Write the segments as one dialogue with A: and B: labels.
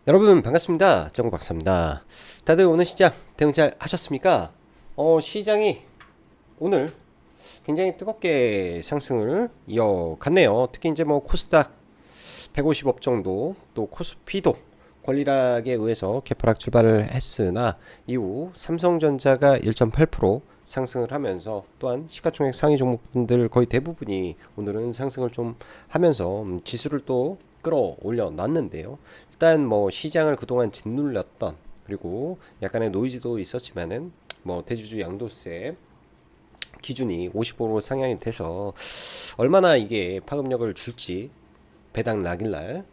A: 여러분 반갑습니다. 정우 박사입니다. 다들 오늘 시장 대응 잘 하셨습니까? 시장이 오늘 굉장히 뜨겁게 상승을 이어갔네요. 특히 이제 뭐 코스닥 150업 정도, 또 코스피도 권리락에 의해서 개파락 출발을 했으나 이후 삼성전자가 1.8% 상승을 하면서, 또한 시가총액 상위 종목들 거의 대부분이 오늘은 상승을 좀 하면서 지수를 또 끌어올려 놨는데요. 일단 뭐 시장을 그동안 짓눌렸던, 그리고 약간의 노이즈도 있었지만은 뭐 대주주 양도세 기준이 50% 상향이 돼서 얼마나 이게 파급력을 줄지, 배당 나길날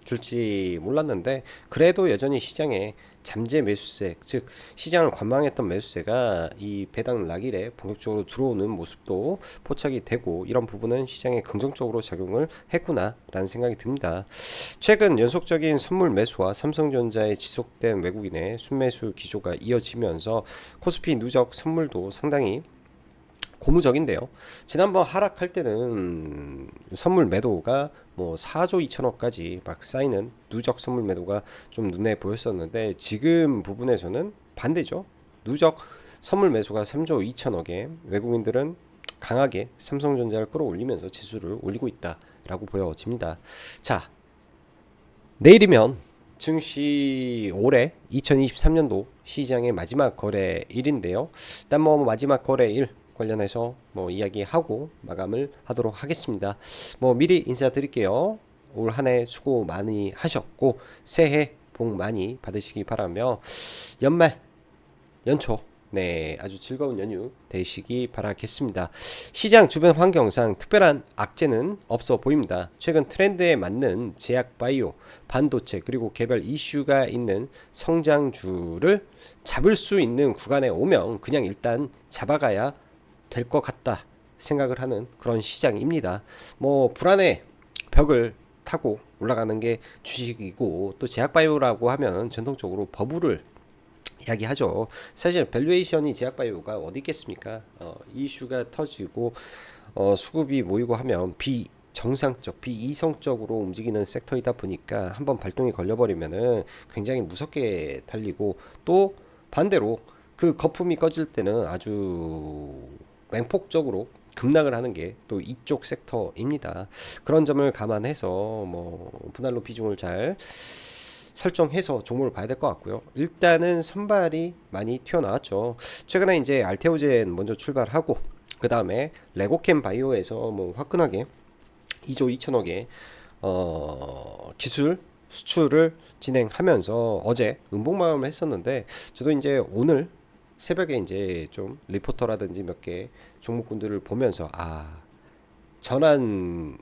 A: 줄지 몰랐는데, 그래도 여전히 시장에 잠재 매수세, 즉 시장을 관망했던 매수세가 이 배당 낙일에 본격적으로 들어오는 모습도 포착이 되고, 이런 부분은 시장에 긍정적으로 작용을 했구나라는 생각이 듭니다. 최근 연속적인 선물 매수와 삼성전자의 지속된 외국인의 순매수 기조가 이어지면서 코스피 누적 선물도 상당히 고무적인데요. 지난번 하락할 때는 선물 매도가 뭐 4조 2천억까지 막 쌓이는 누적 선물 매도가 좀 눈에 보였었는데, 지금 부분에서는 반대죠. 누적 선물 매수가 3조 2천억에 외국인들은 강하게 삼성전자를 끌어올리면서 지수를 올리고 있다라고 보여집니다. 자, 내일이면 증시 올해 2023년도 시장의 마지막 거래일인데요. 일단 뭐 마지막 거래일 관련해서 뭐 이야기하고 마감을 하도록 하겠습니다. 뭐 미리 인사드릴게요. 올 한 해 수고 많이 하셨고 새해 복 많이 받으시기 바라며, 연말 연초 아주 즐거운 연휴 되시기 바라겠습니다. 시장 주변 환경상 특별한 악재는 없어 보입니다. 최근 트렌드에 맞는 제약 바이오, 반도체, 그리고 개별 이슈가 있는 성장주를 잡을 수 있는 구간에 오면 그냥 일단 잡아가야 될 것 같다 생각을 하는 그런 시장입니다. 뭐 불안의 벽을 타고 올라가는 게 주식이고, 또 제약바이오라고 하면 전통적으로 버블을 이야기하죠. 사실 밸류에이션이 제약바이오가 어디 있겠습니까? 이슈가 터지고 수급이 모이고 하면 비정상적, 비이성적으로 움직이는 섹터이다 보니까 한번 발동이 걸려버리면은 굉장히 무섭게 달리고, 또 반대로 그 거품이 꺼질 때는 아주 맹폭적으로 급락을 하는 게 또 이쪽 섹터입니다. 그런 점을 감안해서 뭐 분할로 비중을 잘 설정해서 종목을 봐야 될 것 같고요. 일단은 선발이 많이 튀어나왔죠. 최근에 이제 알테오젠 먼저 출발하고, 그 다음에 레고캠 바이오에서 뭐 화끈하게 2조 2천억의 기술 수출을 진행하면서 어제 음봉마감을 했었는데, 저도 이제 오늘 새벽에 이제 좀 리포터라든지 몇 개 종목군들을 보면서 전환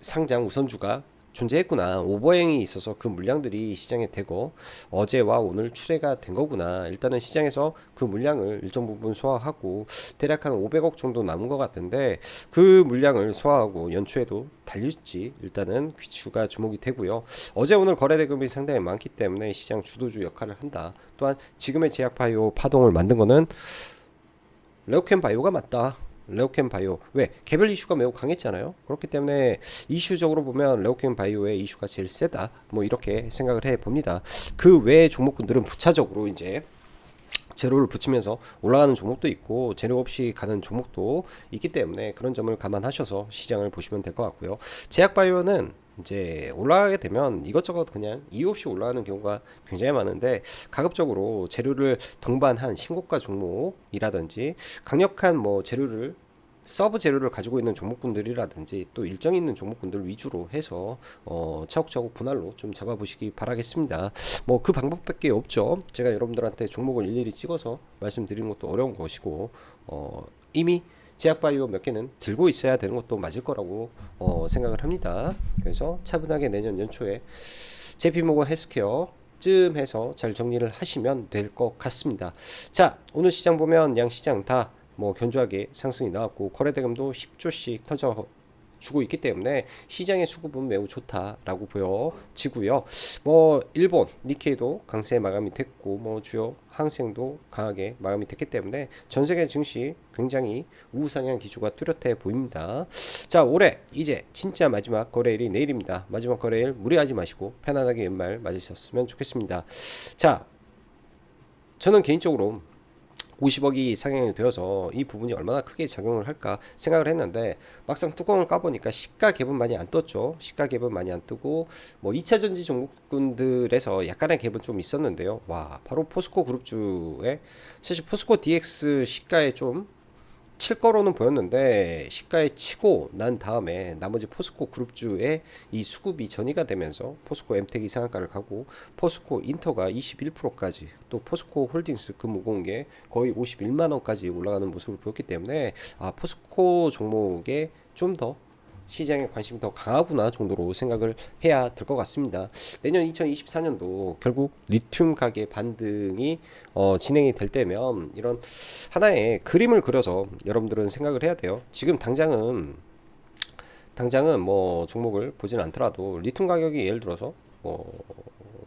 A: 상장 우선주가 존재했구나, 오버행이 있어서 그 물량들이 시장에 되고 어제와 오늘 출회가 된 거구나, 일단은 시장에서 그 물량을 일정 부분 소화하고 대략 한 500억 정도 남은 것 같은데, 그 물량을 소화하고 연초에도 달릴지 일단은 귀추가 주목이 되고요. 어제 오늘 거래 대금이 상당히 많기 때문에 시장 주도주 역할을 한다. 또한 지금의 제약바이오 파동을 만든 거는 레오캠 바이오가 맞다. 레오캠 바이오, 왜? 개별 이슈가 매우 강했잖아요. 그렇기 때문에 이슈적으로 보면 레오캠 바이오의 이슈가 제일 세다, 뭐 이렇게 생각을 해 봅니다. 그 외의 종목군들은 부차적으로 이제 재료를 붙이면서 올라가는 종목도 있고 재료 없이 가는 종목도 있기 때문에 그런 점을 감안하셔서 시장을 보시면 될 것 같고요. 제약바이오는 이제 올라가게 되면 이것저것 그냥 이유 없이 올라가는 경우가 굉장히 많은데, 가급적으로 재료를 동반한 신고가 종목이라든지 강력한 뭐 재료를 서브 재료를 가지고 있는 종목군들이라든지 또 일정 있는 종목군들 위주로 해서 차곡차곡 분할로 좀 잡아보시기 바라겠습니다. 뭐 그 방법밖에 없죠. 제가 여러분들한테 종목을 일일이 찍어서 말씀드리는 것도 어려운 것이고, 이미 제약바이오 몇 개는 들고 있어야 되는 것도 맞을 거라고 생각을 합니다. 그래서 차분하게 내년 연초에 JP모건 헬스케어 쯤 해서 잘 정리를 하시면 될 것 같습니다. 자, 오늘 시장 보면 양 시장 다 뭐 견조하게 상승이 나왔고 거래대금도 10조씩 터져 주고 있기 때문에 시장의 수급은 매우 좋다라고 보여지고요. 뭐 일본 니케이도 강세 마감이 됐고, 뭐 주요 항생도 강하게 마감이 됐기 때문에 전 세계 증시 굉장히 우상향 기조가 뚜렷해 보입니다. 자, 올해 이제 진짜 마지막 거래일이 내일입니다. 마지막 거래일 무리하지 마시고 편안하게 연말 맞으셨으면 좋겠습니다. 자, 저는 개인적으로 50억이 상향이 되어서 이 부분이 얼마나 크게 작용을 할까 생각을 했는데, 막상 뚜껑을 까보니까 시가 갭은 많이 안 떴죠. 시가 갭은 많이 안 뜨고 뭐 2차전지 종목군들에서 약간의 갭은 좀 있었는데요. 와, 바로 포스코 그룹주에, 사실 포스코 DX 시가에 좀 칠 거로는 보였는데 시가에 치고 난 다음에 나머지 포스코 그룹주의 이 수급이 전이가 되면서 포스코 엠텍이 상한가를 가고 포스코 인터가 21%까지, 또 포스코 홀딩스 금무공개 거의 51만원까지 올라가는 모습을 보였기 때문에, 아, 포스코 종목에 좀 더 시장에 관심이 더 강하구나 정도로 생각을 해야 될 것 같습니다. 내년 2024년도 결국 리튬 가게 반등이 진행이 될 때면 이런 하나의 그림을 그려서 여러분들은 생각을 해야 돼요. 지금 당장은 뭐 종목을 보진 않더라도 리튬 가격이 예를 들어서 뭐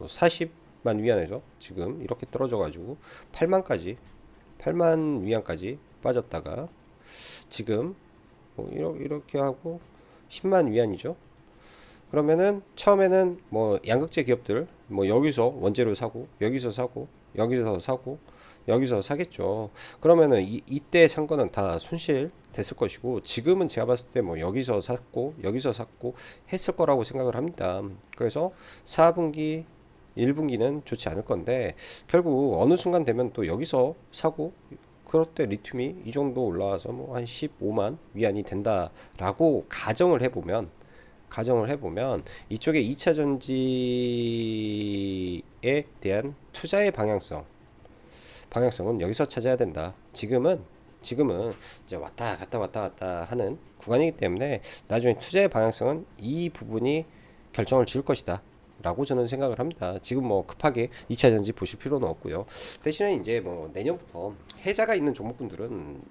A: 40만 위안에서 지금 이렇게 떨어져 가지고 8만 위안까지 빠졌다가 지금 뭐 이렇게 하고 10만 위안이죠. 그러면은 처음에는 뭐 양극재 기업들 뭐 여기서 원재료 사고 여기서 사고 여기서 사고 여기서 사겠죠. 그러면은 이때 산 거는 다 손실 됐을 것이고, 지금은 제가 봤을 때 뭐 여기서 샀고 여기서 샀고 했을 거라고 생각을 합니다. 그래서 4분기 1분기는 좋지 않을 건데, 결국 어느 순간 되면 또 여기서 사고, 그럴 때 리튬이 이 정도 올라와서 뭐 한 15만 위안이 된다라고 가정을 해보면 이쪽에 2차 전지에 대한 투자의 방향성은 여기서 찾아야 된다. 지금은 이제 왔다 갔다 하는 구간이기 때문에 나중에 투자의 방향성은 이 부분이 결정을 지을 것이다 라고 저는 생각을 합니다. 지금 뭐 급하게 2차 전지 보실 필요는 없고요. 대신에 이제 뭐 내년부터 해자가 있는 종목군들은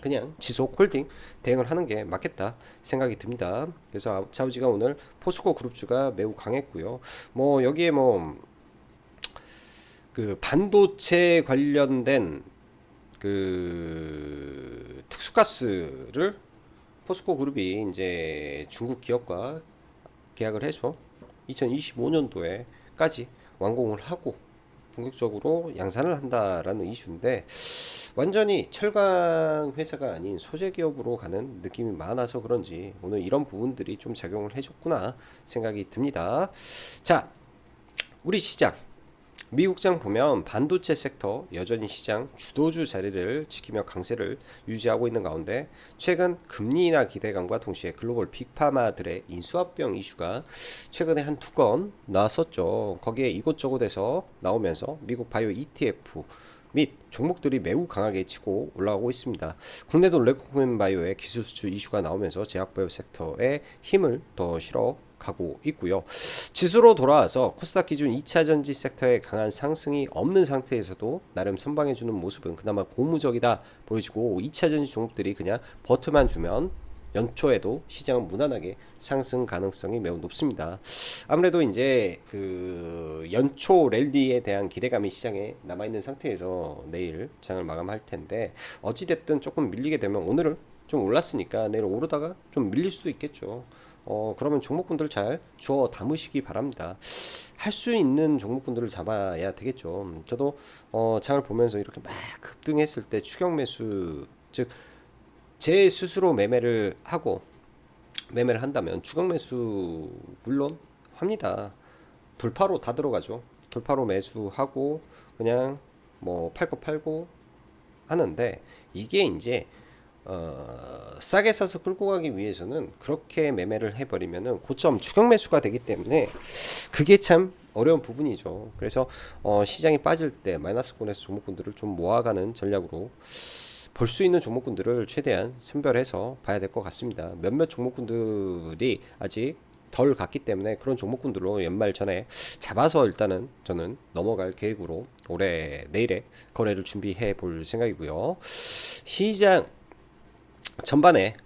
A: 그냥 지속 홀딩 대응을 하는 게 맞겠다 생각이 듭니다. 그래서 차우지가 오늘 포스코 그룹주가 매우 강했고요. 뭐 여기에 뭐 그 반도체 관련된 그 특수가스를 포스코 그룹이 이제 중국 기업과 계약을 해서 2025년도에까지 완공을 하고 본격적으로 양산을 한다라는 이슈인데, 완전히 철강 회사가 아닌 소재 기업으로 가는 느낌이 많아서 그런지 오늘 이런 부분들이 좀 작용을 해줬구나 생각이 듭니다. 자, 우리 시장 미국장 보면 반도체 섹터 여전히 시장 주도주 자리를 지키며 강세를 유지하고 있는 가운데, 최근 금리 인하 기대감과 동시에 글로벌 빅파마들의 인수합병 이슈가 최근에 한 두 건 나왔었죠. 거기에 이곳저곳에서 나오면서 미국 바이오 ETF 및 종목들이 매우 강하게 치고 올라가고 있습니다. 국내도 레코멘 바이오의 기술 수출 이슈가 나오면서 제약바이오 섹터에 힘을 더 실어 가고 있고요. 지수로 돌아와서 코스닥 기준 2차전지 섹터의 강한 상승이 없는 상태에서도 나름 선방해주는 모습은 그나마 고무적이다 보여지고, 2차전지 종목들이 그냥 버텨만 주면 연초에도 시장은 무난하게 상승 가능성이 매우 높습니다. 아무래도 이제 그 연초 랠리에 대한 기대감이 시장에 남아있는 상태에서 내일 장을 마감할 텐데, 어찌됐든 조금 밀리게 되면 오늘은 좀 올랐으니까 내일 오르다가 좀 밀릴 수도 있겠죠. 그러면 종목군들 잘 주워 담으시기 바랍니다. 할 수 있는 종목군들을 잡아야 되겠죠. 저도 장을 보면서 이렇게 막 급등했을 때 추격 매수, 즉 제 스스로 매매를 한다면 추격 매수 물론 합니다. 돌파로 다 들어가죠. 돌파로 매수하고 그냥 뭐 팔 거 팔고 하는데, 이게 이제 싸게 사서 끌고 가기 위해서는 그렇게 매매를 해버리면은 고점 추격 매수가 되기 때문에 그게 참 어려운 부분이죠. 그래서 시장이 빠질 때 마이너스권에서 종목군들을 좀 모아가는 전략으로 볼 수 있는 종목군들을 최대한 선별해서 봐야 될 것 같습니다. 몇몇 종목군들이 아직 덜 갔기 때문에 그런 종목군들로 연말 전에 잡아서 일단은 저는 넘어갈 계획으로 내일에 거래를 준비해 볼 생각이고요. 시장 전반에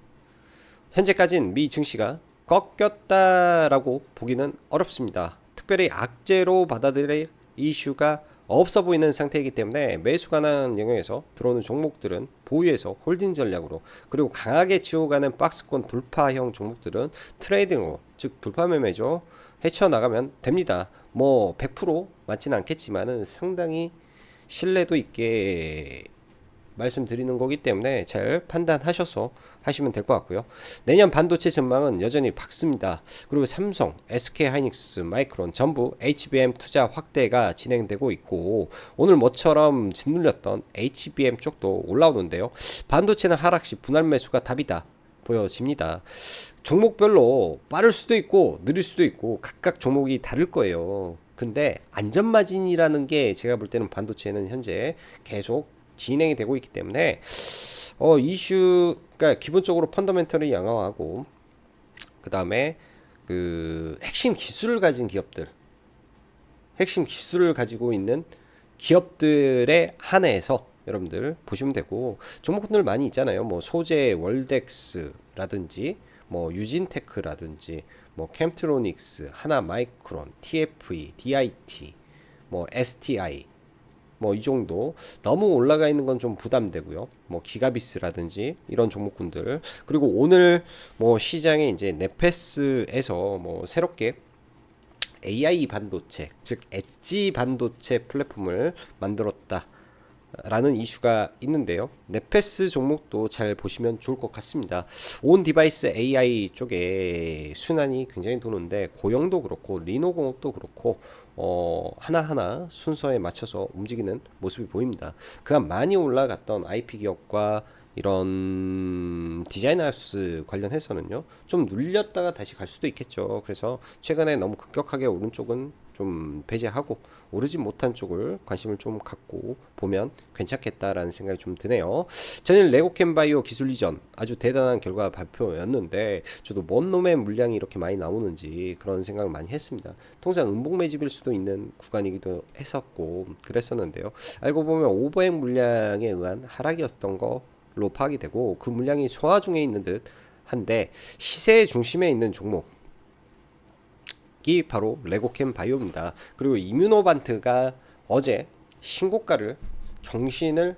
A: 현재까지는 미 증시가 꺾였다라고 보기는 어렵습니다. 특별히 악재로 받아들일 이슈가 없어 보이는 상태이기 때문에 매수 가능한 영역에서 들어오는 종목들은 보유해서 홀딩 전략으로, 그리고 강하게 지워가는 박스권 돌파형 종목들은 트레이딩으로, 즉 돌파 매매죠, 헤쳐나가면 됩니다. 뭐 100% 맞지는 않겠지만은 상당히 신뢰도 있게 말씀드리는 거기 때문에 잘 판단하셔서 하시면 될 것 같고요. 내년 반도체 전망은 여전히 밝습니다. 그리고 삼성, SK하이닉스, 마이크론 전부 HBM 투자 확대가 진행되고 있고, 오늘 뭐처럼 짓눌렸던 HBM 쪽도 올라오는데요. 반도체는 하락 시 분할 매수가 답이다 보여집니다. 종목별로 빠를 수도 있고 느릴 수도 있고 각각 종목이 다를 거예요. 근데 안전마진이라는 게 제가 볼 때는 반도체는 현재 계속 진행이 되고 있기 때문에 이슈가 기본적으로 펀더멘털이 양호하고, 그 다음에 그 핵심 기술을 가진 기업들, 핵심 기술을 가지고 있는 기업들에 한해서 여러분들 보시면 되고, 종목들 많이 있잖아요. 뭐 소재 월덱스라든지 뭐 유진테크라든지 뭐 캠트로닉스, 하나마이크론, TFE, DIT, 뭐 STI, 뭐 이 정도. 너무 올라가 있는 건 좀 부담되고요. 뭐 기가비스라든지 이런 종목군들. 그리고 오늘 뭐 시장에 이제 네페스에서 뭐 새롭게 AI 반도체, 즉 엣지 반도체 플랫폼을 만들었다 라는 이슈가 있는데요. 네페스 종목도 잘 보시면 좋을 것 같습니다. 온 디바이스 AI 쪽에 순환이 굉장히 도는데, 고영도 그렇고 리노공업도 그렇고 하나하나 순서에 맞춰서 움직이는 모습이 보입니다. 그간 많이 올라갔던 IP 기업과 이런 디자인 하우스 관련해서는요, 좀 눌렸다가 다시 갈 수도 있겠죠. 그래서 최근에 너무 급격하게 오른 쪽은 좀 배제하고 오르지 못한 쪽을 관심을 좀 갖고 보면 괜찮겠다라는 생각이 좀 드네요. 전일 레고캠바이오 기술 이전 아주 대단한 결과 발표였는데, 저도 뭔 놈의 물량이 이렇게 많이 나오는지 그런 생각을 많이 했습니다. 통상 음봉 매집일 수도 있는 구간이기도 했었고 그랬었는데요. 알고 보면 오버행 물량에 의한 하락이었던 걸로 파악이 되고, 그 물량이 소화 중에 있는 듯 한데, 시세의 중심에 있는 종목 이 바로 레고캠 바이오입니다. 그리고 이뮤노반트가 어제 신고가를 경신을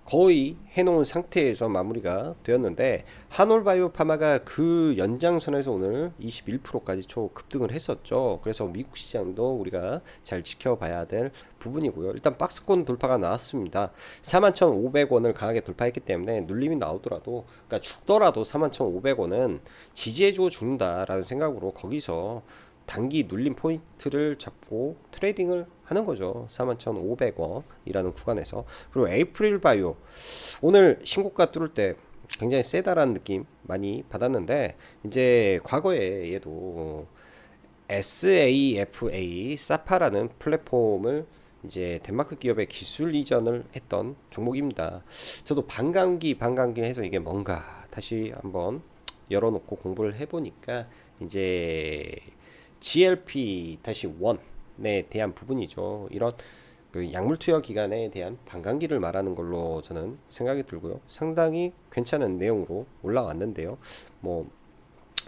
A: 거의 해놓은 상태에서 마무리가 되었는데, 한올바이오 파마가 그 연장선에서 오늘 21%까지 초급등을 했었죠. 그래서 미국 시장도 우리가 잘 지켜봐야 될 부분이고요. 일단 박스권 돌파가 나왔습니다. 41,500원을 강하게 돌파했기 때문에 눌림이 나오더라도, 그러니까 죽더라도 41,500원은 지지해주고 죽는다라는 생각으로 거기서 단기 눌림 포인트를 잡고 트레이딩을 하는 거죠. 41,500원이라는 구간에서. 그리고 에이프릴 바이오 오늘 신고가 뚫을 때 굉장히 세다라는 느낌 많이 받았는데, 이제 과거에 얘도 SAFA 사파라는 플랫폼을 이제 덴마크 기업의 기술 이전을 했던 종목입니다. 저도 반감기 해서 이게 뭔가 다시 한번 열어놓고 공부를 해보니까 이제 GLP-1에 대한 부분이죠. 이런 그 약물 투여 기간에 대한 반감기를 말하는 걸로 저는 생각이 들고요. 상당히 괜찮은 내용으로 올라왔는데요. 뭐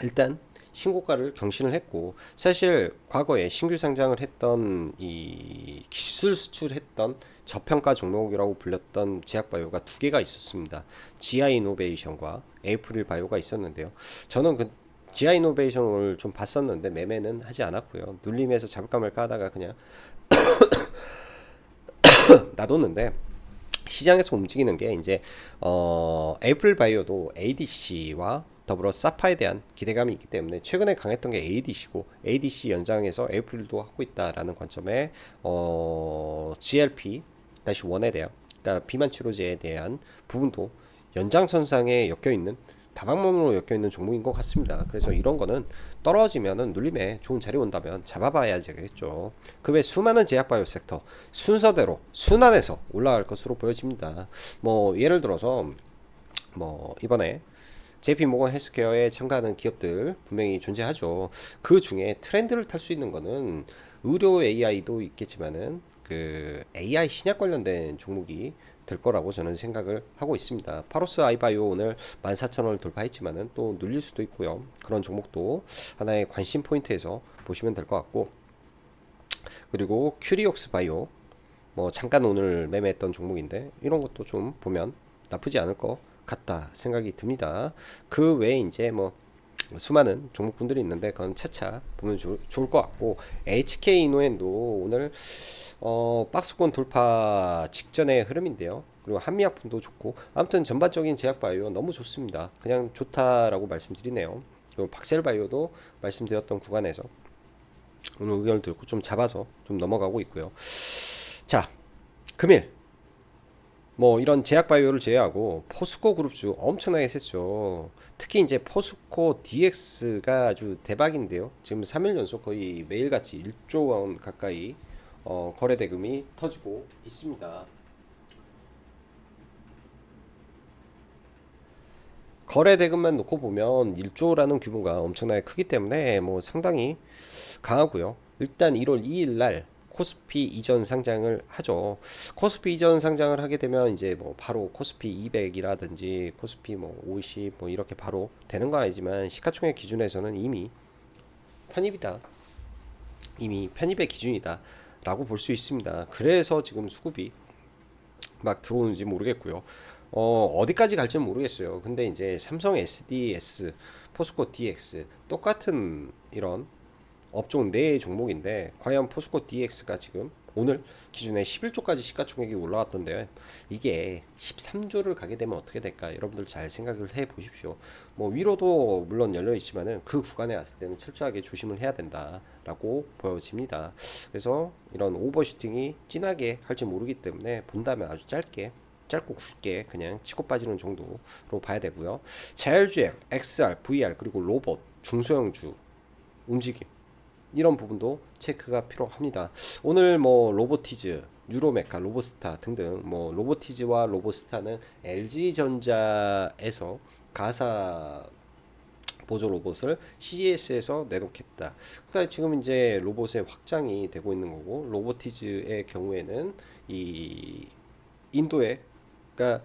A: 일단 신고가를 경신을 했고, 사실 과거에 신규 상장을 했던 이 기술 수출했던 저평가 종목이라고 불렸던 제약바이오가 두 개가 있었습니다. 지아이노베이션과 에이프릴 바이오가 있었는데요. 저는 그 지아이노베이션을 좀 봤었는데 매매는 하지 않았고요. 눌림에서 잡을까 말까 하다가 그냥 놔뒀는데, 시장에서 움직이는 게 이제 에이프릴 바이오도 ADC와 더불어 사파에 대한 기대감이 있기 때문에 최근에 강했던 게 ADC고, ADC 연장에서 에이프릴도 하고 있다라는 관점에 GLP-1에 대한, 그러니까 비만 치료제에 대한 부분도 연장선상에 엮여 있는, 다방면으로 엮여 있는 종목인 것 같습니다. 그래서 이런 거는 떨어지면은 눌림에 좋은 자리 온다면 잡아봐야 되겠죠. 그 외 수많은 제약바이오 섹터 순서대로 순환해서 올라갈 것으로 보여집니다. 뭐 예를 들어서 뭐 이번에 JP모건 헬스케어에 참가하는 기업들 분명히 존재하죠. 그 중에 트렌드를 탈 수 있는 거는 의료 AI도 있겠지만은 그 AI 신약 관련된 종목이 될 거라고 저는 생각을 하고 있습니다. 파로스 아이바이오 오늘 14,000원을 돌파했지만은 또 눌릴 수도 있고요. 그런 종목도 하나의 관심 포인트에서 보시면 될 것 같고, 그리고 큐리옥스 바이오 뭐 잠깐 오늘 매매했던 종목인데 이런 것도 좀 보면 나쁘지 않을 것 같다 생각이 듭니다. 그 외에 이제 뭐 수많은 종목군들이 있는데 그건 차차 보면 좋을 것 같고, HK 이노엔도 오늘 박스권 돌파 직전의 흐름인데요. 그리고 한미약품도 좋고, 아무튼 전반적인 제약바이오 너무 좋습니다. 그냥 좋다라고 말씀드리네요. 그리고 박셀바이오도 말씀드렸던 구간에서 오늘 의견을 들고 좀 잡아서 좀 넘어가고 있고요. 자, 금일 뭐 이런 제약바이오를 제외하고 포스코 그룹주 엄청나게 셌죠. 특히 이제 포스코 DX가 아주 대박인데요. 지금 3일 연속 거의 매일같이 1조 원 가까이 거래 대금이 터지고 있습니다. 거래 대금만 놓고 보면 1조라는 규모가 엄청나게 크기 때문에 뭐 상당히 강하고요. 일단 1월 2일 날 코스피 이전 상장을 하죠. 코스피 이전 상장을 하게 되면 이제 뭐 바로 코스피 200이라든지 코스피 뭐 50 뭐 이렇게 바로 되는 건 아니지만, 시가총액 기준에서는 이미 편입이다. 이미 편입의 기준이다. 라고 볼 수 있습니다. 그래서 지금 수급이 막 들어오는지 모르겠고요. 어디까지 갈지는 모르겠어요. 근데 이제 삼성 SDS, 포스코 DX 똑같은 이런 업종 내 종목인데, 과연 포스코 DX가 지금 오늘 기준에 11조까지 시가총액이 올라왔던데, 이게 13조를 가게 되면 어떻게 될까? 여러분들 잘 생각을 해 보십시오. 뭐 위로도 물론 열려 있지만은 그 구간에 왔을 때는 철저하게 조심을 해야 된다라고 보여집니다. 그래서 이런 오버슈팅이 진하게 할지 모르기 때문에 본다면 아주 짧고 굵게 그냥 치고 빠지는 정도로 봐야 되고요. 자율주행, XR, VR 그리고 로봇, 중소형주 움직임, 이런 부분도 체크가 필요합니다. 오늘 뭐 로보티즈, 유로메카, 로보스타 등등, 뭐 로보티즈와 로보스타는 LG전자에서 가사 보조 로봇을 CES에서 내놓겠다. 그러니까 지금 이제 로봇의 확장이 되고 있는 거고, 로보티즈의 경우에는 이 인도에, 그러니까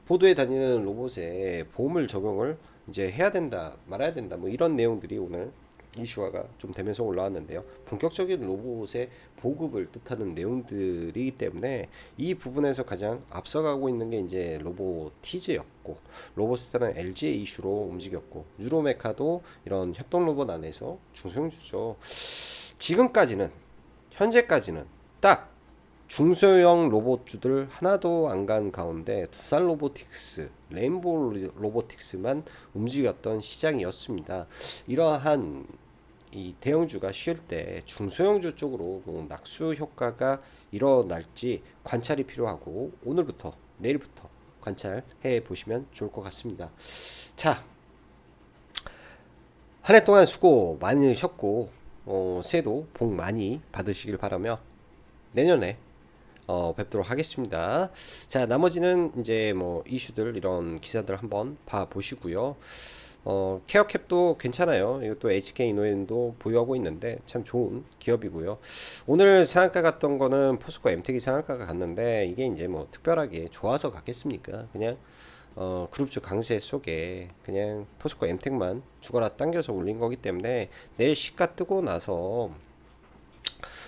A: 보도에 다니는 로봇에 보험을 적용을 이제 해야 된다, 말아야 된다, 뭐 이런 내용들이 오늘 이슈화가 좀 되면서 올라왔는데요. 본격적인 로봇의 보급을 뜻하는 내용들이기 때문에 이 부분에서 가장 앞서가고 있는 게 이제 로보티즈였고, 로보스타는 LG의 이슈로 움직였고, 유로메카도 이런 협동 로봇 안에서 중소형주죠. 지금까지는, 현재까지는 딱 중소형 로봇주들 하나도 안 간 가운데 두산 로보틱스, 레인보우 로보틱스만 움직였던 시장이었습니다. 이러한 이 대형주가 쉴 때 중소형주 쪽으로 뭐 낙수 효과가 일어날지 관찰이 필요하고, 오늘부터 내일부터 관찰해 보시면 좋을 것 같습니다. 자, 한 해 동안 수고 많으셨고 새해도 복 많이 받으시길 바라며 내년에 뵙도록 하겠습니다. 자, 나머지는 이제 뭐 이슈들 이런 기사들 한번 봐 보시고요. 케어캡도 괜찮아요. 이것도 HK 이노엔도 보유하고 있는데 참 좋은 기업이고요. 오늘 상한가 갔던 거는 포스코 엠텍이 상한가가 갔는데, 이게 이제 뭐 특별하게 좋아서 갔겠습니까? 그냥 그룹주 강세 속에 그냥 포스코 엠텍만 죽어라 당겨서 올린 거기 때문에, 내일 시가 뜨고 나서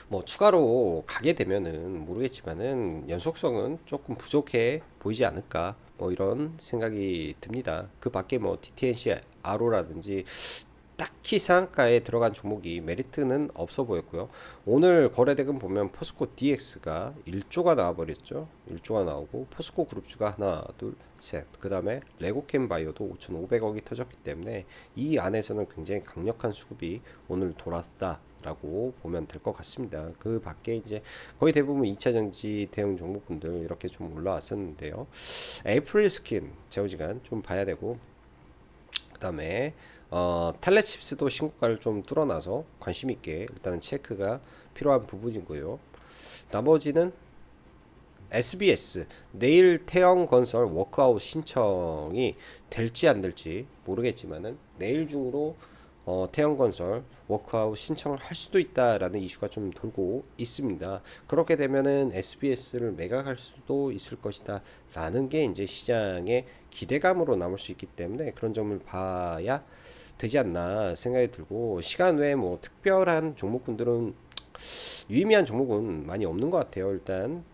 A: 뭐 추가로 가게 되면은 모르겠지만은 연속성은 조금 부족해 보이지 않을까, 뭐 이런 생각이 듭니다. 그 밖에 뭐 DTNC 아로라든지 딱히 상한가에 들어간 종목이 메리트는 없어 보였고요. 오늘 거래대금 보면 포스코 DX가 1조가 나와버렸죠. 1조가 나오고, 포스코 그룹주가 하나, 둘, 셋, 그 다음에 레고캠 바이오도 5,500억이 터졌기 때문에 이 안에서는 굉장히 강력한 수급이 오늘 돌았다 라고 보면 될 것 같습니다. 그 밖에 이제 거의 대부분 2차 전지 대형 종목군들 이렇게 좀 올라왔었는데요. 에이프릴 스킨, 제오지간 좀 봐야 되고, 그 다음에 탈레칩스도 신고가를 좀 뚫어놔서 관심 있게 일단은 체크가 필요한 부분이고요. 나머지는 SBS, 내일 태영건설 워크아웃 신청이 될지 안 될지 모르겠지만은 내일 중으로 태영건설 워크아웃 신청을 할 수도 있다라는 이슈가 좀 돌고 있습니다. 그렇게 되면은 SBS를 매각할 수도 있을 것이다 라는 게 이제 시장의 기대감으로 남을 수 있기 때문에, 그런 점을 봐야 되지 않나 생각이 들고, 시간 외에 뭐 특별한 종목군들은 유의미한 종목은 많이 없는 것 같아요. 일단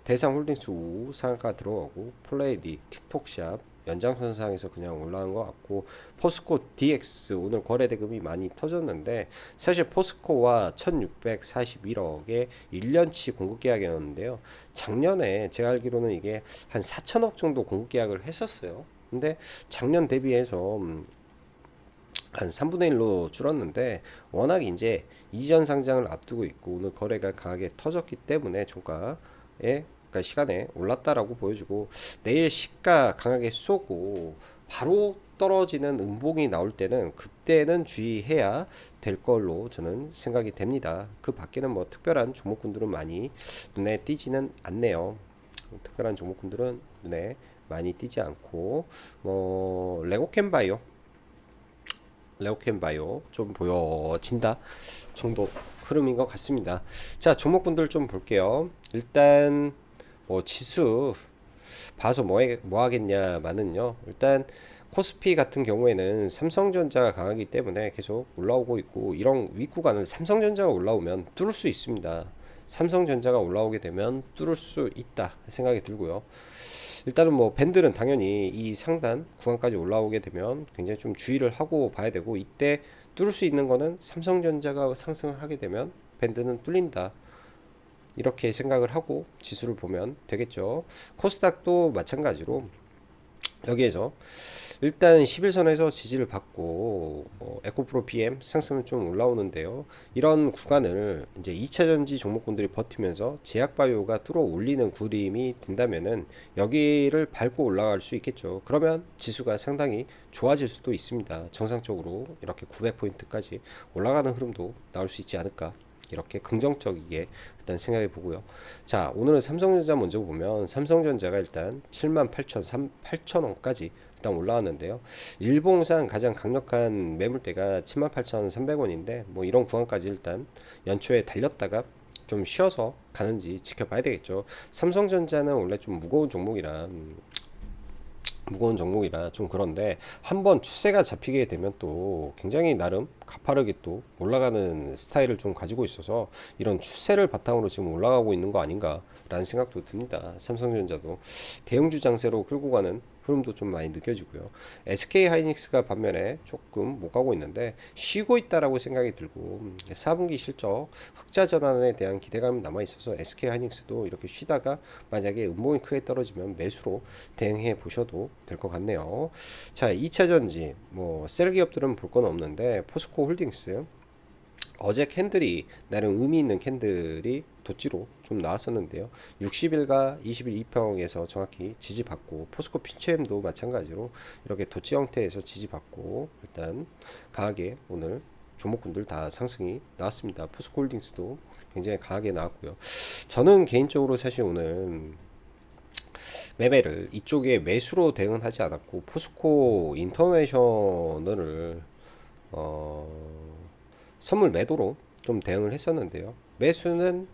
A: 대상홀딩스 우 상한가 들어가고 플레이디 틱톡샵 연장선상에서 그냥 올라간 것 같고 포스코 DX 오늘 거래대금이 많이 터졌는데 사실 포스코와 1641억의 1년치 공급계약이었는데요. 작년에 제가 알기로는 이게 한 4천억 정도 공급계약을 했었어요. 근데 작년 대비해서 한 3분의 1로 줄었는데 워낙 이제 이전 상장을 앞두고 있고 오늘 거래가 강하게 터졌기 때문에 종가에 그러니까 시간에 올랐다라고 보여주고 내일 시가 강하게 쏘고 바로 떨어지는 음봉이 나올 때는 그때는 주의해야 될 걸로 저는 생각이 됩니다. 그 밖에는 뭐 특별한 종목군들은 많이 눈에 띄지는 않네요. 특별한 종목군들은 눈에 많이 띄지 않고 뭐 레오캔바이오 좀 보여진다 정도 흐름인 것 같습니다. 자, 종목군들 좀 볼게요. 일단 뭐 지수 봐서 뭐 하겠냐마는요. 일단 코스피 같은 경우에는 삼성전자가 강하기 때문에 계속 올라오고 있고 이런 윗구간을 삼성전자가 올라오면 뚫을 수 있습니다. 삼성전자가 올라오게 되면 뚫을 수 있다 생각이 들고요. 일단은 뭐 밴드는 당연히 이 상단 구간까지 올라오게 되면 굉장히 좀 주의를 하고 봐야 되고 이때 뚫을 수 있는 거는 삼성전자가 상승을 하게 되면 밴드는 뚫린다. 이렇게 생각을 하고 지수를 보면 되겠죠. 코스닥도 마찬가지로 여기에서 일단 11선에서 지지를 받고 뭐 에코프로 PM 상승은 좀 올라오는데요. 이런 구간을 이제 2차전지 종목군들이 버티면서 제약바이오가 뚫어 올리는 그림이 된다면은 여기를 밟고 올라갈 수 있겠죠. 그러면 지수가 상당히 좋아질 수도 있습니다. 정상적으로 이렇게 900포인트까지 올라가는 흐름도 나올 수 있지 않을까. 이렇게 긍정적이게 일단 생각해 보고요. 자, 오늘은 삼성전자 먼저 보면 삼성전자가 일단 78,000원까지 일단 올라왔는데요. 일봉상 가장 강력한 매물대가 78,300원인데 뭐 이런 구간까지 일단 연초에 달렸다가 좀 쉬어서 가는지 지켜봐야 되겠죠. 삼성전자는 원래 좀 무거운 종목이라 좀 그런데 한번 추세가 잡히게 되면 또 굉장히 나름 가파르게 또 올라가는 스타일을 좀 가지고 있어서 이런 추세를 바탕으로 지금 올라가고 있는 거 아닌가 라는 생각도 듭니다. 삼성전자도 대형주 장세로 끌고 가는 흐름도 좀 많이 느껴지고요. SK 하이닉스가 반면에 조금 못 가고 있는데 쉬고 있다라고 생각이 들고 4분기 실적 흑자 전환에 대한 기대감이 남아 있어서 SK 하이닉스도 이렇게 쉬다가 만약에 음봉이 크게 떨어지면 매수로 대응해 보셔도 될 것 같네요. 자, 2차 전지 뭐 셀 기업들은 볼 건 없는데 포스코 홀딩스 어제 캔들이 나름 의미 있는 캔들이 도지로 좀 나왔었는데요. 60일과 20일 2평에서 정확히 지지받고 포스코 피처엠도 마찬가지로 이렇게 도지 형태에서 지지받고 일단 강하게 오늘 종목군들 다 상승이 나왔습니다. 포스코 홀딩스도 굉장히 강하게 나왔고요. 저는 개인적으로 사실 오늘 매매를 이쪽에 매수로 대응은 하지 않았고 포스코 인터내셔널을 선물 매도로 좀 대응을 했었는데요. 매수는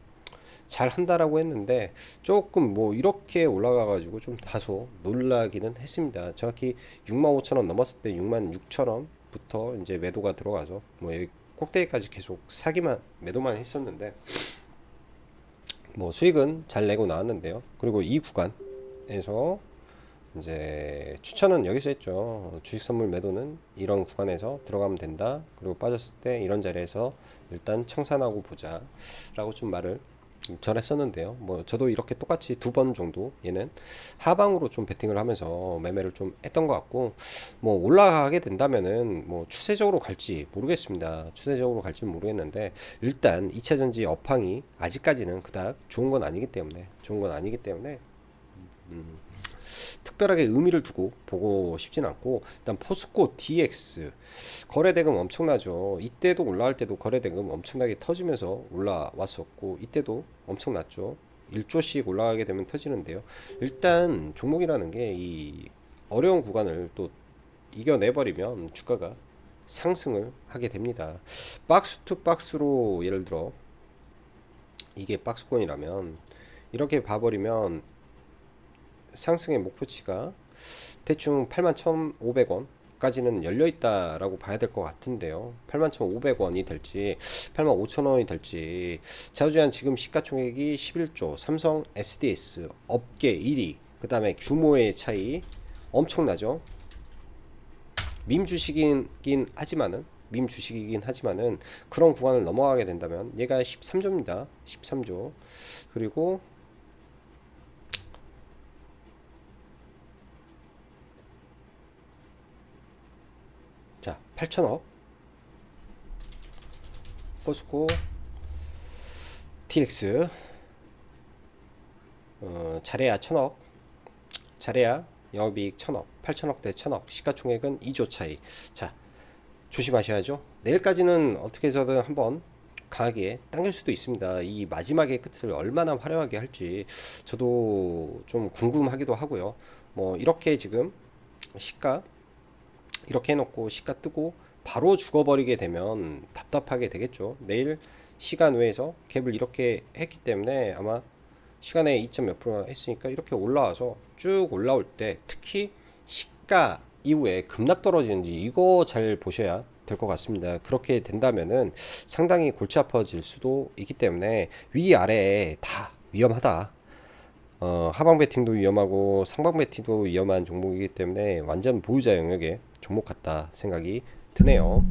A: 잘 한다라고 했는데 조금 뭐 이렇게 올라가 가지고 좀 다소 놀라기는 했습니다. 정확히 65,000원 넘었을 때 66,000원부터 이제 매도가 들어가서 뭐 여기 꼭대기까지 계속 사기만 매도만 했었는데 뭐 수익은 잘 내고 나왔는데요. 그리고 이 구간에서 이제 추천은 여기서 했죠. 주식 선물 매도는 이런 구간에서 들어가면 된다. 그리고 빠졌을 때 이런 자리에서 일단 청산하고 보자 라고 좀 말을 전했었는데요. 뭐 저도 이렇게 똑같이 2번 정도 얘는 하방으로 좀 베팅을 하면서 매매를 좀 했던 것 같고 뭐 올라가게 된다면은 뭐 추세적으로 갈지 모르겠습니다. 추세적으로 갈지는 모르겠는데 일단 2차전지 업황이 아직까지는 그닥 좋은 건 아니기 때문에 특별하게 의미를 두고 보고 싶진 않고 일단 포스코 DX 거래대금 엄청나죠. 이때도 올라갈 때도 거래대금 엄청나게 터지면서 올라왔었고 이때도 엄청났죠. 1조씩 올라가게 되면 터지는데요. 일단 종목이라는 게 이 어려운 구간을 또 이겨내버리면 주가가 상승을 하게 됩니다. 박스 투 박스로 예를 들어 이게 박스권이라면 이렇게 봐버리면 상승의 목표치가 대충 81,500원 까지는 열려 있다라고 봐야 될 것 같은데요. 81,500원이 될지 85,000원이 될지. 자우지한 지금 시가총액이 11조, 삼성 SDS 업계 1위, 그 다음에 규모의 차이 엄청나죠. 밈 주식이긴 하지만은 그런 구간을 넘어가게 된다면 얘가 13조입니다. 13조. 그리고 자, 8천억 포스코 TX, 자레야 1천억, 자레야 영업이익 1천억, 8천억 대 1천억, 시가총액은 2조 차이. 자, 조심하셔야죠. 내일까지는 어떻게 해서든 한번 강하게 당길 수도 있습니다. 이 마지막의 끝을 얼마나 화려하게 할지 저도 좀 궁금하기도 하고요. 뭐 이렇게 지금 시가 이렇게 해놓고 시가 뜨고 바로 죽어버리게 되면 답답하게 되겠죠. 내일 시간 외에서 갭을 이렇게 했기 때문에 아마 시간에 2점 몇 프로 했으니까 이렇게 올라와서 쭉 올라올 때 특히 시가 이후에 급락 떨어지는지 이거 잘 보셔야 될 것 같습니다. 그렇게 된다면은 상당히 골치 아파질 수도 있기 때문에 위아래 다 위험하다. 하방 베팅도 위험하고 상방 베팅도 위험한 종목이기 때문에 완전 보유자 영역의 종목 같다 생각이 드네요.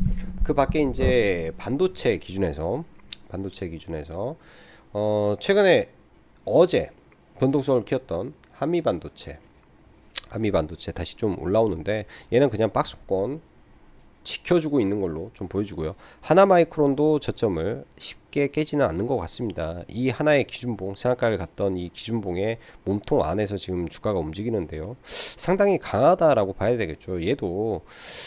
A: 그 밖에 이제 반도체 기준에서 최근에 어제 변동성을 키웠던 한미반도체 다시 좀 올라오는데 얘는 그냥 박스권 지켜주고 있는 걸로 좀 보여주고요. 하나마이크론도 저점을 쉽게 깨지는 않는 것 같습니다. 이 하나의 기준봉, 생각가를 갔던 이 기준봉의 몸통 안에서 지금 주가가 움직이는데요. 상당히 강하다라고 봐야 되겠죠. 얘도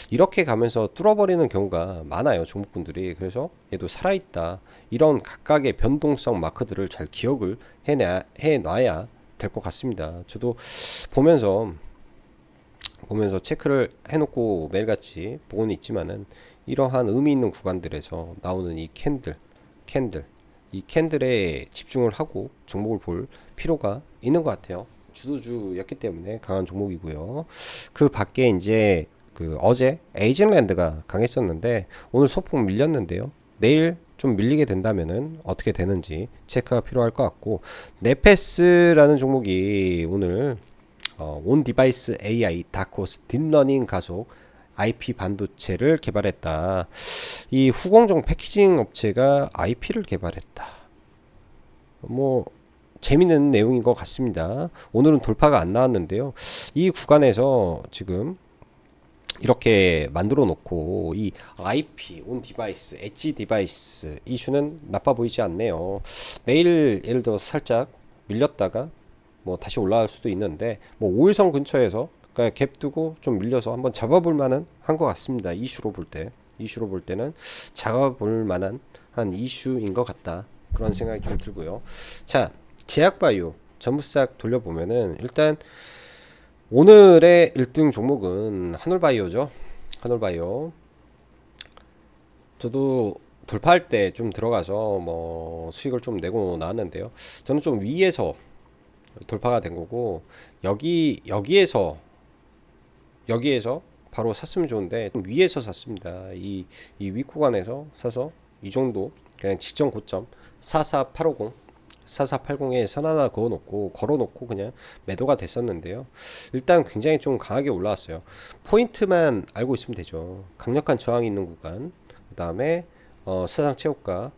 A: 이렇게 가면서 뚫어버리는 경우가 많아요. 종목군들이. 그래서 얘도 살아있다. 이런 각각의 변동성 마크들을 잘 기억을 해놔야 될 것 같습니다. 저도 보면서 체크를 해놓고 매일같이 보고는 있지만은 이러한 의미 있는 구간들에서 나오는 이 이 캔들에 집중을 하고 종목을 볼 필요가 있는 것 같아요. 주도주였기 때문에 강한 종목이고요. 그 밖에 이제 그 어제 에이징랜드가 강했었는데 오늘 소폭 밀렸는데요. 내일 좀 밀리게 된다면은 어떻게 되는지 체크가 필요할 것 같고, 네페스라는 종목이 오늘 온 디바이스 AI 다코스 딥러닝 가속 IP 반도체를 개발했다. 이 후공정 패키징 업체가 IP를 개발했다. 뭐 재밌는 내용인 것 같습니다. 오늘은 돌파가 안 나왔는데요. 이 구간에서 지금 이렇게 만들어 놓고 이 IP, 온 디바이스, 엣지 디바이스 이슈는 나빠 보이지 않네요. 내일 예를 들어 살짝 밀렸다가 뭐 다시 올라갈 수도 있는데 뭐 5일선 근처에서 그러니까 갭 두고 좀 밀려서 한번 잡아볼 만한 한 것 같습니다. 이슈로 볼 때는 잡아볼 만한 한 이슈인 것 같다, 그런 생각이 좀 들고요. 자, 제약바이오 전부 싹 돌려보면은 일단 오늘의 1등 종목은 한올바이오죠. 한올바이오. 저도 돌파할 때 좀 들어가서 뭐 수익을 좀 내고 나왔는데요. 저는 좀 위에서 돌파가 된 거고 여기에서 바로 샀으면 좋은데 좀 위에서 샀습니다. 이 윗구간에서 사서 이 정도 그냥 직전 고점 44850에 선 하나 걸어놓고 그냥 매도가 됐었는데요. 일단 굉장히 좀 강하게 올라왔어요. 포인트만 알고 있으면 되죠. 강력한 저항이 있는 구간, 그 다음에 사상체육가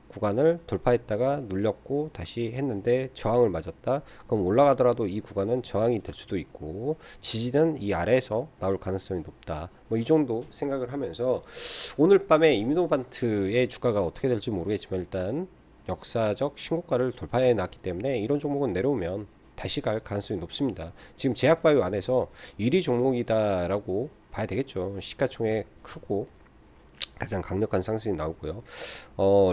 A: 구간을 돌파했다가 눌렸고 다시 했는데 저항을 맞았다. 그럼 올라가더라도 이 구간은 저항이 될 수도 있고 지지는 이 아래에서 나올 가능성이 높다. 뭐 이 정도 생각을 하면서 오늘 밤에 이미노반트의 주가가 어떻게 될지 모르겠지만 일단 역사적 신고가를 돌파해 놨기 때문에 이런 종목은 내려오면 다시 갈 가능성이 높습니다. 지금 제약바이오 안에서 1위 종목이다라고 봐야 되겠죠. 시가총액 크고 가장 강력한 상승이 나오고요.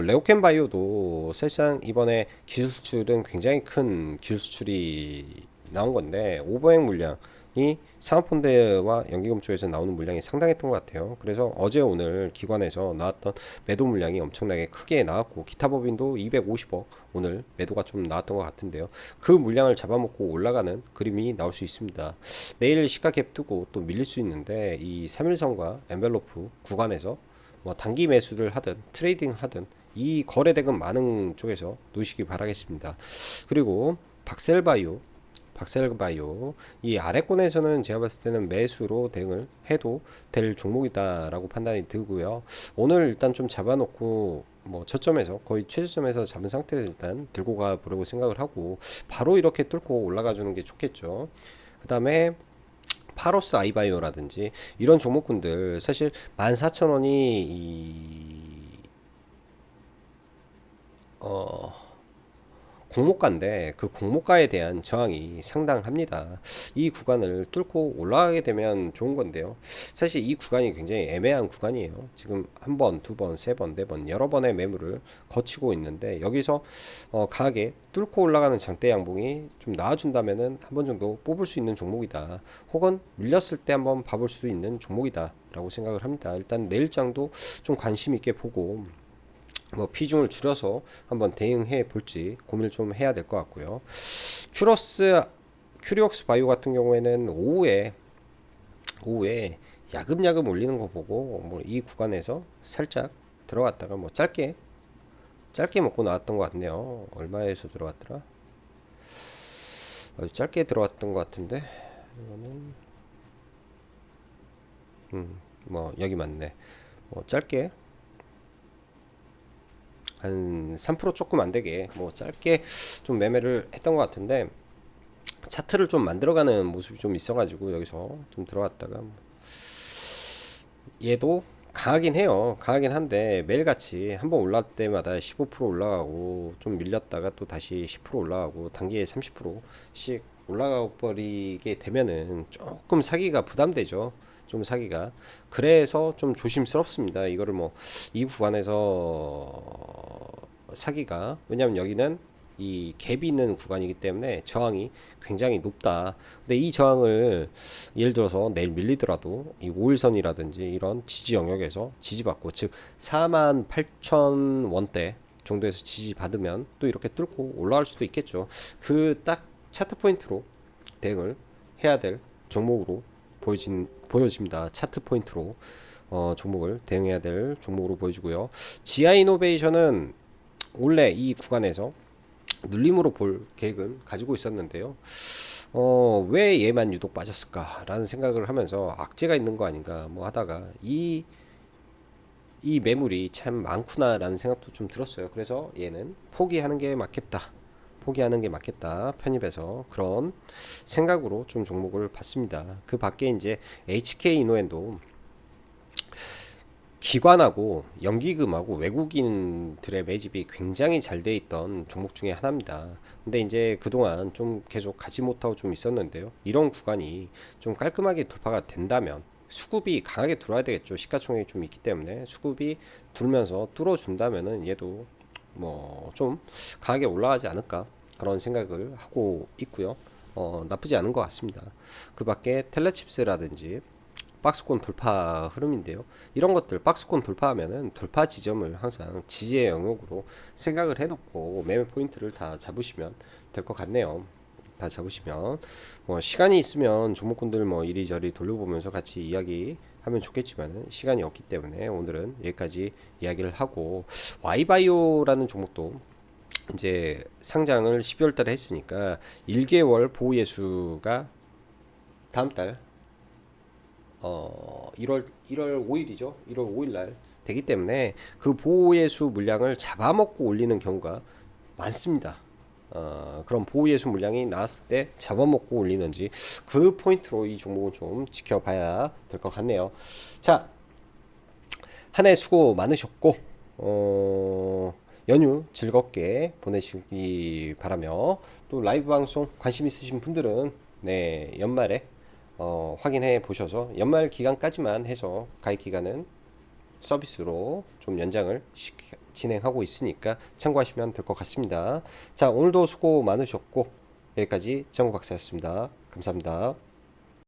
A: 레오켄 바이오도 사실상 이번에 기술 수출은 굉장히 큰 기술 수출이 나온 건데 오버행 물량 이 상하펀드와 연기금 쪽에서 나오는 물량이 상당했던 것 같아요. 그래서 어제 오늘 기관에서 나왔던 매도 물량이 엄청나게 크게 나왔고, 기타 법인도 250억 오늘 매도가 좀 나왔던 것 같은데요. 그 물량을 잡아먹고 올라가는 그림이 나올 수 있습니다. 내일 시가갭 뜨고 또 밀릴 수 있는데, 이 3일선과 엔벨로프 구간에서 뭐 단기 매수를 하든 트레이딩 하든 이 거래대금 많은 쪽에서 놓으시기 바라겠습니다. 그리고 박셀바이오 이 아래권에서는 제가 봤을 때는 매수로 대응을 해도 될 종목이다라고 판단이 들고요. 오늘 일단 좀 잡아놓고 뭐 저점에서 거의 최저점에서 잡은 상태에서 일단 들고 가 보려고 생각을 하고, 바로 이렇게 뚫고 올라가 주는 게 좋겠죠. 그 다음에 파로스 아이바이오라든지 이런 종목군들 사실 14,000원이 공모가인데, 그 공모가에 대한 저항이 상당합니다. 이 구간을 뚫고 올라가게 되면 좋은 건데요. 사실 이 구간이 굉장히 애매한 구간이에요. 지금 한 번, 두 번, 세 번, 네 번 여러 번의 매물을 거치고 있는데, 여기서 강하게 뚫고 올라가는 장대 양봉이 좀 나와준다면은 한 번 정도 뽑을 수 있는 종목이다. 혹은 밀렸을 때 한번 봐볼 수도 있는 종목이다 라고 생각을 합니다. 일단 내일장도 좀 관심 있게 보고 뭐 비중을 줄여서 한번 대응해 볼지 고민을 좀 해야 될 것 같고요. 큐리옥스 바이오 같은 경우에는 오후에 야금야금 올리는 거 보고 뭐 이 구간에서 살짝 들어갔다가 뭐 짧게 먹고 나왔던 것 같네요. 얼마에서 들어갔더라? 짧게 들어갔던 것 같은데, 이거는 뭐 여기 맞네. 뭐 짧게 한 3% 조금 안 되게 뭐 짧게 좀 매매를 했던 것 같은데, 차트를 좀 만들어가는 모습이 좀 있어가지고 여기서 좀 들어갔다가 얘도 강하긴 해요. 강하긴 한데 매일같이 한번 올라갈 때마다 15% 올라가고 좀 밀렸다가 또 다시 10% 올라가고 단기에 30%씩 올라가 버리게 되면은 조금 사기가 부담되죠. 좀 사기가. 그래서 좀 조심스럽습니다. 이거를 뭐 이 구간에서 사기가, 왜냐면 여기는 이 갭이 있는 구간이기 때문에 저항이 굉장히 높다. 근데 이 저항을 예를 들어서 내일 밀리더라도 이 5일선이라든지 이런 지지 영역에서 지지받고, 즉 48,000원대 정도에서 지지받으면 또 이렇게 뚫고 올라갈 수도 있겠죠. 그 딱 차트 포인트로 대응을 해야 될 종목으로 보여집니다. 차트 포인트로 종목을 대응해야 될 종목으로 보여주고요. 지아이노베이션은 원래 이 구간에서 눌림으로 볼 계획은 가지고 있었는데요. 왜 얘만 유독 빠졌을까라는 생각을 하면서 악재가 있는 거 아닌가 뭐 하다가 이 매물이 참 많구나라는 생각도 좀 들었어요. 그래서 얘는 포기하는 게 맞겠다. 편입해서 그런 생각으로 좀 종목을 봤습니다. 그 밖에 이제 HK 이노엔도 기관하고 연기금하고 외국인들의 매집이 굉장히 잘 돼 있던 종목 중에 하나입니다. 근데 이제 그동안 좀 계속 가지 못하고 좀 있었는데요. 이런 구간이 좀 깔끔하게 돌파가 된다면 수급이 강하게 들어와야 되겠죠. 시가총액이 좀 있기 때문에 수급이 들면서 뚫어준다면은 얘도 뭐 좀 강하게 올라가지 않을까 그런 생각을 하고 있고요. 나쁘지 않은 것 같습니다. 그 밖에 텔레칩스라든지 박스권 돌파 흐름인데요. 이런 것들 박스권 돌파하면은 돌파 지점을 항상 지지의 영역으로 생각을 해놓고 매매 포인트를 다 잡으시면 될 것 같네요. 다 잡으시면 뭐 시간이 있으면 종목군들 뭐 이리저리 돌려보면서 같이 이야기하면 좋겠지만 시간이 없기 때문에 오늘은 여기까지 이야기를 하고, Y바이오라는 종목도 이제 상장을 12월 달에 했으니까 1개월 보호 예수가 다음 달 1월 5일이죠. 1월 5일 날 되기 때문에 그 보호예수 물량을 잡아먹고 올리는 경우가 많습니다. 그런 보호예수 물량이 나왔을 때 잡아먹고 올리는지 그 포인트로 이 종목은 좀 지켜봐야 될 것 같네요. 자, 한 해 수고 많으셨고 연휴 즐겁게 보내시기 바라며, 또 라이브 방송 관심 있으신 분들은 네, 연말에 확인해 보셔서 연말 기간까지만 해서 가입 기간은 서비스로 좀 연장을 진행하고 있으니까 참고하시면 될 것 같습니다. 자, 오늘도 수고 많으셨고 여기까지 정우 박사였습니다. 감사합니다.